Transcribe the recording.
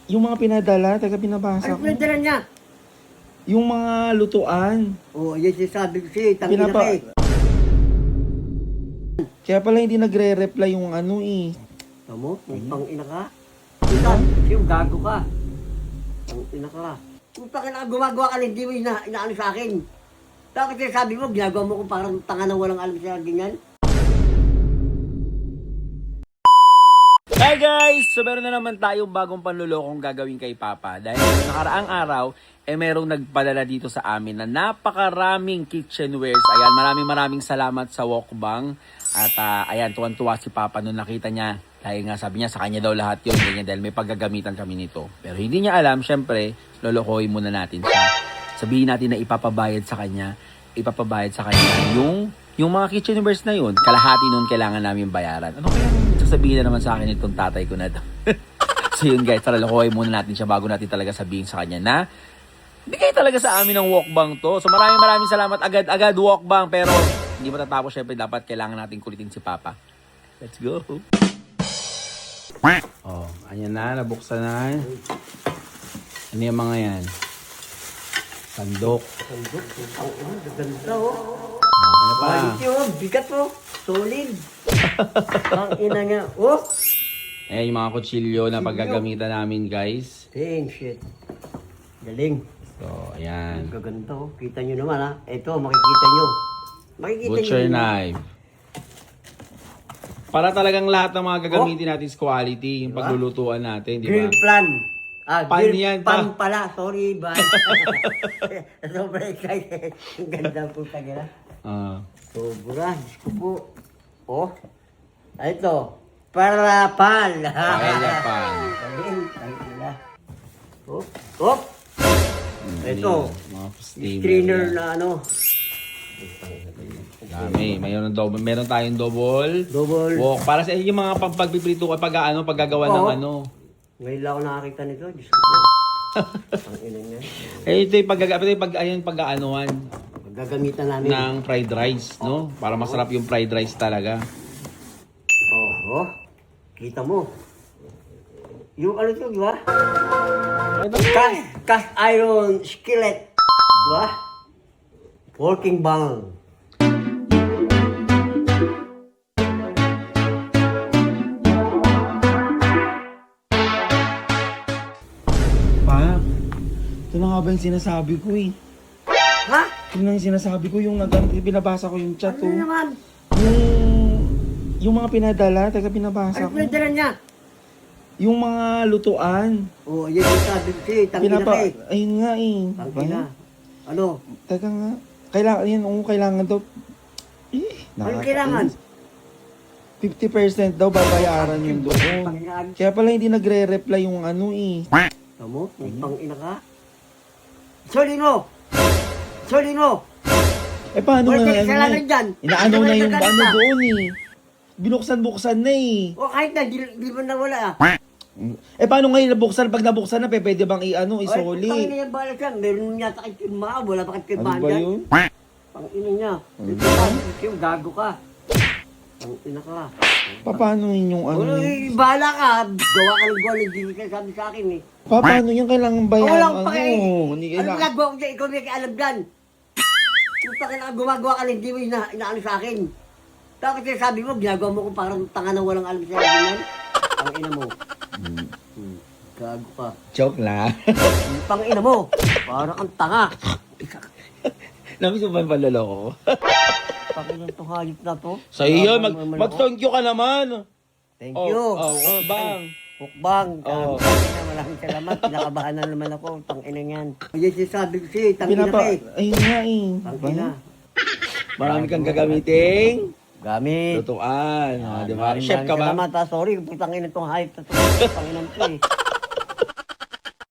Yung mga pinadala, taga pinabasa Ano ko. pinadala niya? Yung mga lutuan. Oo, yan sinasabi ko sa'yo, tangina ka eh. Kaya pala hindi nagre-reply yung ano eh. Tamo, pang-ina ka? Ilan, yung gago ka. Pang-ina ka. Kung pakina gumagawa ka lang, hindi mo inaano sa akin. Tapos sinasabi mo, ginagawa mo ko parang tanga na walang alam sa ganyan. Hi guys! So meron na naman tayong bagong panlulokong gagawin kay Papa. Dahil sa nakaraang araw, merong nagpadala dito sa amin na napakaraming kitchenwares. Ayan, maraming salamat sa Wokbang. At ayan, tuwan-tuwa si Papa nung nakita niya. Dahil nga sabi niya, sa kanya daw lahat yun. Ganyan, dahil may paggagamitan kami nito. Pero hindi niya alam, syempre, lolokohin muna natin siya. Sabihin natin na ipapabayad sa kanya yung mga kitchenwares na yun. Kalahati nun kailangan namin bayaran. Ano kaya sasabihin na naman sa akin itong tatay ko na ito? So yun guys, tara lokohin muna natin siya bago natin talaga sabihin sa kanya na bigay talaga sa amin ng Wokbang to. So maraming salamat agad Wokbang. Pero hindi matatapos, syempre dapat kailangan natin kulitin si Papa. Let's go! Oh, ayan na, nabuksan na. Ano yung mga yan? Sandok. Sandok, ang ganda oh. Ano pa? Quality oh, bigat oh. Solid. Ang ina niya. Oh! Ayan yung mga kutsilyo na paggagamitan namin guys. Damn shit. Galing. So, ayan. Ang gaganda oh. Kita nyo naman ha. Ito, makikita nyo. Makikita Butcher nyo. knife. Para talagang lahat ng mga gagamitin natin is quality, yung Diba? paglulutuan natin, di ba? Grill plan. Pan grill yan, pan pala. Sorry, ba? Sobrang excited. Ang ganda po tagala. Sobra. Diyos ko po. Oh. Ito. Parapal. Paella pan. Galing. Ang ina. Oh. Oh. Ito. Mga steamer Strainer yan. na ano. Dami. Meron tayong double. Double. Wok. Para sa yung mga pagpiprito ko, paggagawa ng Oo. ano. Ngayon lang ako nakakita nito. Diyos ko po. Ang ina niya. Ito yung pag-aanuhan Gagamitan namin. ng fried rice, no? Para masarap yung fried rice talaga. Oh. Kita mo. Yung ano ito, di ba? Cast iron skillet. Di ba? Working bang. Pa, ito na nga ba yung sinasabi ko eh. Ha? Yun na yung sinasabi ko, yung binabasa ko yung chat Ano oh. naman? Yung mga pinadala, taga pinabasa Ano ko. pinadala niya? Yung mga lutuan. Oh, yan yung sabi ko sa'yo. Tangina ka eh. Ayun nga eh. Tangina. Ano? Teka nga. Kailangan daw. Ano kailangan? 50% daw babayaran yung doon. Panginoon. Kaya pala hindi nagre-reply yung ano eh. Tamo, pang-ina ka? Solino! Solino! Eh paano Wala nga tayong kasalanan dyan. Inaano na yung Wala ano tayong doon eh. Binuksan-buksan na eh. O kahit na, di mo nawala ah. Eh paano ngayon nabuksan? Pag nabuksan na, pwede bang Pangina isoli? yan bala siya. Meron yata kay Kirma. Wala pa kay Ano Kirma ba dyan. yun? Pang-ina niya. Yung gago ka. Pang-ina ka. Paano yun yung ano? Ano, bahala ka. Gawa ka ng gawa. Hindi ka sabi sa akin eh. Paano yung kailangan bayaran? Wala Ano? pa kay... Hindi Ano kailangan. nagawa ko dyan? Ikaw may kaalam dyan. Kung pa ka gumagawa ka lang, hindi mo inaano sa akin. Tapos sabi mo, ginagawa mo ko parang tanga na walang alam sa akin. Pang-ina mo. Gago ka. Joke lang. Pang-ina mo. Parang ang tanga. Namiss mo ba yung panloloko ko? Pang-ina itong hayop na to. Sa iyo, mag-thank you ka naman. Thank Oh, you. bang. Hukbang. Oo. Maraming salamat. Kinakabahan na naman ako. Pang-ina yan. Yan sinasabi ko sa'yo. Tangina ka eh. Ayun nga eh. Pang-ina. Marami kang gagamiting. Gamit. Lutuan. Di ba? Maraming Chef ka ba? Salamat ha. Sorry. Putangin itong hype na to. Panginoon to eh.